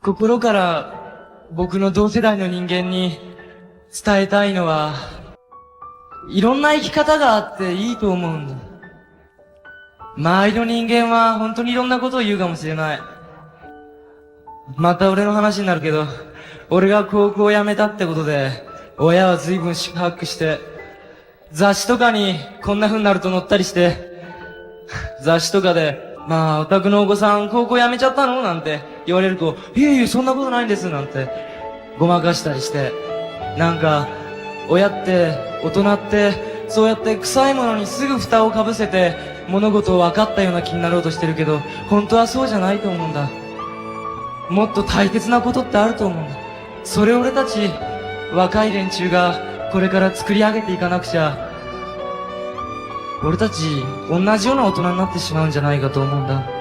心から僕の同世代の人間に伝えたいのは、いろんな生き方があっていいと思うんだ。周りの人間は本当にいろんなことを言うかもしれない。また俺の話になるけど、俺が高校を辞めたってことで、親は随分宿泊して、雑誌とかにこんな風になると載ったりして、雑誌とかで、まあ、お宅のお子さん高校辞めちゃったのなんて言われると、いえいえ、そんなことないんです、なんて、ごまかしたりして、なんか、親って、大人って、そうやって臭いものにすぐ蓋をかぶせて、物事を分かったような気になろうとしてるけど、本当はそうじゃないと思うんだ。もっと大切なことってあると思うんだ。それを俺たち、若い連中が、これから作り上げていかなくちゃ、俺たち、同じような大人になってしまうんじゃないかと思うんだ。